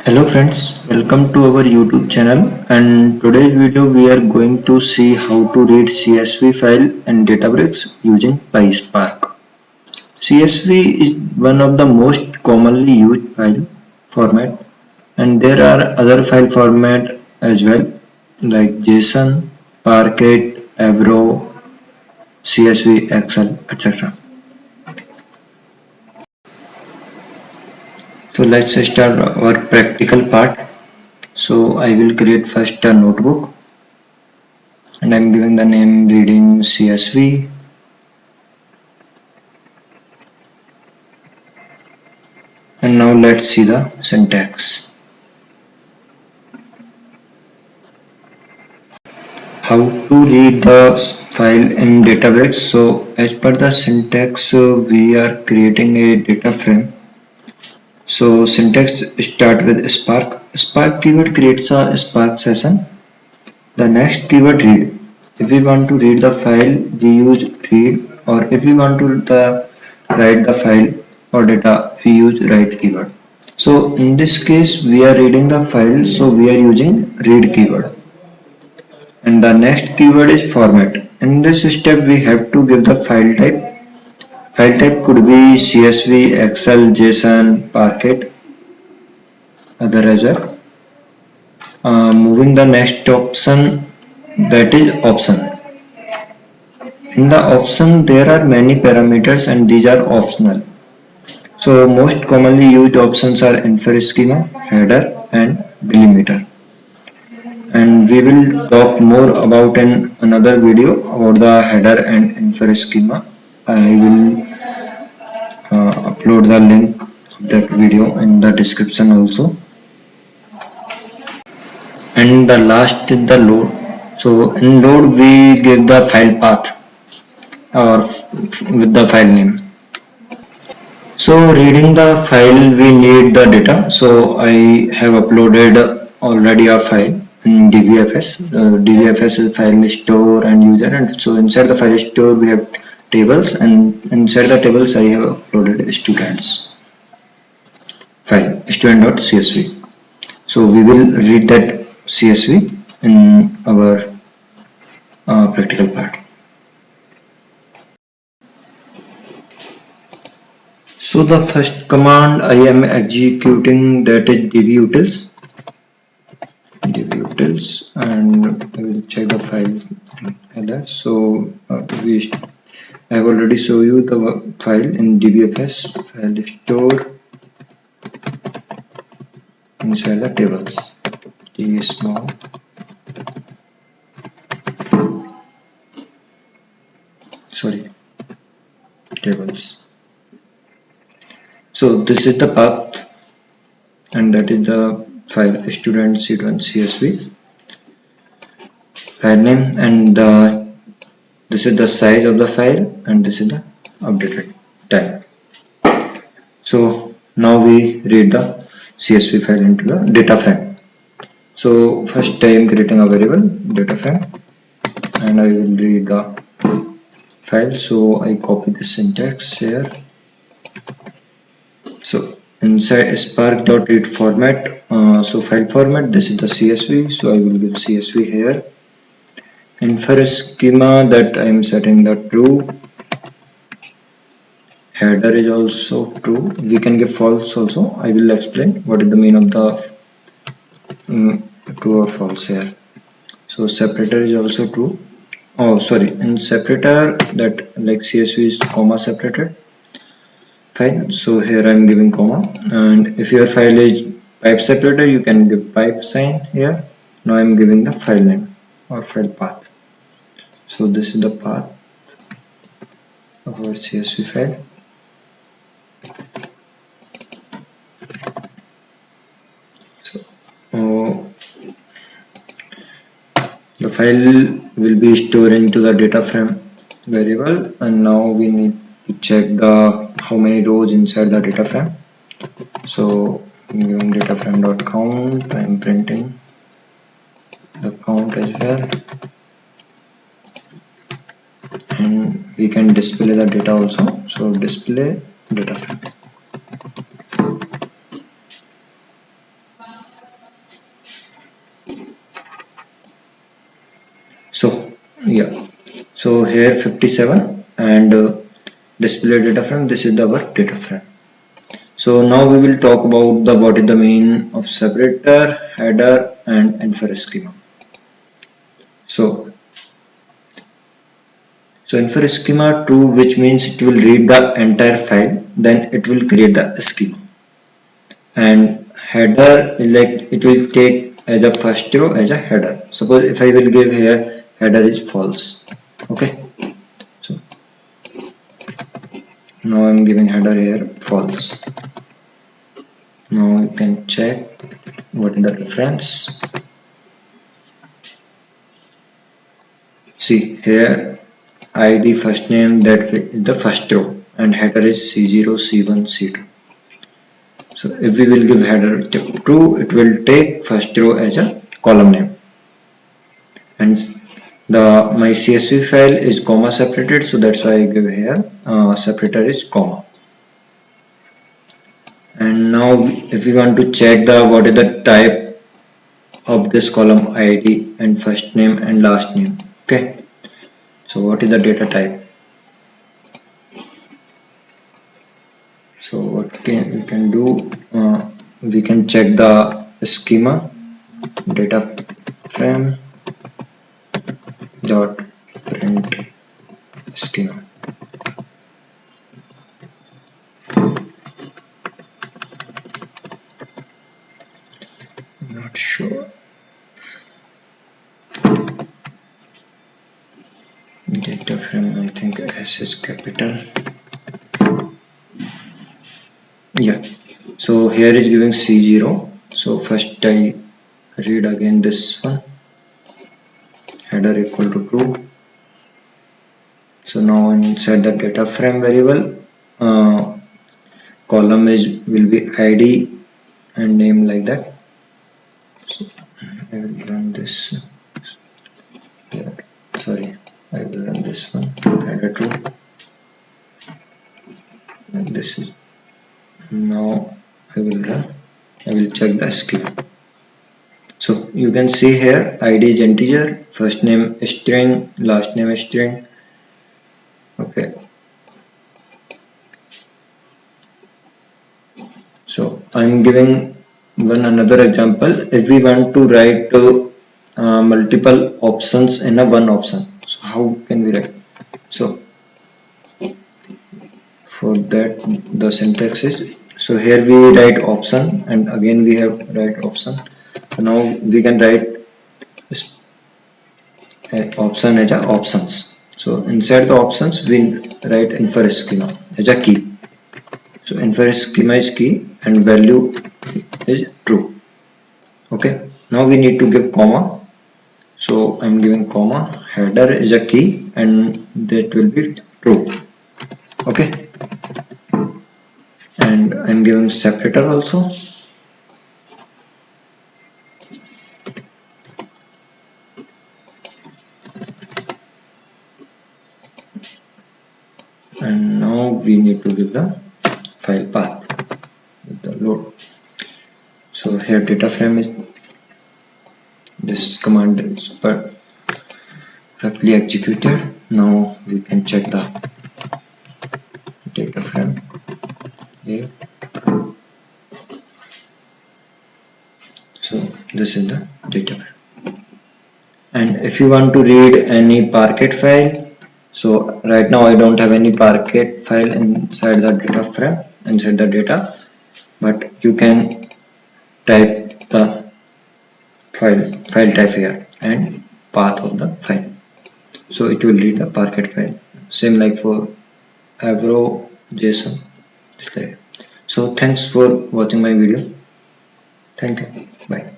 Hello friends, welcome to our YouTube channel, and today's video we are going to see how to read CSV file in DataBricks using PySpark. CSV is one of the most commonly used file format, and there are other file format as well like JSON, Parquet, Avro, CSV, Excel, etc. So let's start our practical part. So I will create first a notebook and I'm giving the name reading CSV, and now let's see the syntax. How to read the file in DataBricks. So as per the syntax, we are creating a data frame. So syntax start with spark. Spark keyword creates a spark session. The next keyword read. If we want to read the file, we use read, or if we want to write the file or data, we use write keyword. So in this case we are reading the file, so we are using read keyword. And the next keyword is format. In this step we have to give the file type. File type could be CSV, Excel, JSON, Parquet, other Azure. Moving the next option, that is option. In the option there are many parameters and these are optional. So most commonly used options are infer schema, header and delimiter. And we will talk more about in another video about the header and infer schema. I will upload the link of that video in the description also. And the last is the load. So in load we give the file path or with the file name. So reading the file we need the data. So I have uploaded already a file in DBFS. DBFS is file store and user, and so inside the file store we have tables, and inside the tables I have uploaded students file student.csv. So we will read that CSV in our practical part. So the first command I am executing, that is dbutils, and I will check the file header. So I have already shown you the file in dbfs file store inside the tables. T small tables. So this is the path, and that is the file student c1 csv file name, and this is the size of the file, and this is the updated time. So now we read the CSV file into the data frame. So first I am creating a variable data frame, and I will read the file. So I copy the syntax here. So inside spark.read.format, so file format, this is the CSV, so I will give CSV here. Infer schema, that I am setting the true. Header is also true. We can give false also. I will explain what is the meaning of the true or false here. So separator is also true. Oh sorry, in separator, that like CSV is comma separated. Fine, so here I am giving comma, and if your file is pipe separator, you can give pipe sign here. Now I am giving the file name or file path. So this is the path of our CSV file. So the file will be stored into the data frame variable, and now we need to check the how many rows inside the data frame. So I'm giving dataframe.count. I'm printing the count as well, and we can display the data also. So display data frame. Yeah, so here 57 and display data frame, this is our data frame. So now we will talk about the what is the mean of separator, header and infer schema. So infer schema true, which means it will read the entire file, then it will create the schema. And header is like it will take as a first row as a header. Suppose if I will give here header is false. Okay, so now I'm giving header here false. Now you can check what is the difference. See here id first name, that is the first row, and header is c0 c1 c2. So if we will give header true, it will take first row as a column name, and the my csv file is comma separated, so that's why I give here separator is comma. And now if we want to check the what is the type of this column, id and first name and last name. Okay, so what is the data type? So what we can do, we can check the schema data frame dot print schema. Not sure. Data frame, I think S is capital. Yeah, so here is giving c0. So first I read again this one, header equal to true. So now inside the data frame variable, column is will be id and name like that. So I will run this. Yeah, sorry, I will run this one, header true, and this is now I will check the schema. So you can see here id is integer, first name is string, last name is string. Okay, so I'm giving another example. If we want to write multiple options in a one option, so how can we write? So for that the syntax is, so here we write option and again we have write option. So now we can write option as a options. So inside the options we write infer schema as a key. So infer schema is key and value is true. Okay, now we need to give comma. So I'm giving comma, header is a key and that will be true. Okay, and I'm giving separator also. And now we need to give the file path with the load. So here data frame is, this command is perfectly executed. Now we can check the data frame here. So this is the data frame. And if you want to read any parquet file, so right now I don't have any parquet file inside the data frame, inside the data, but you can type the file type here and path of the file, so it will read the parquet file, same like for avro json. So thanks for watching my video. Thank you. Bye.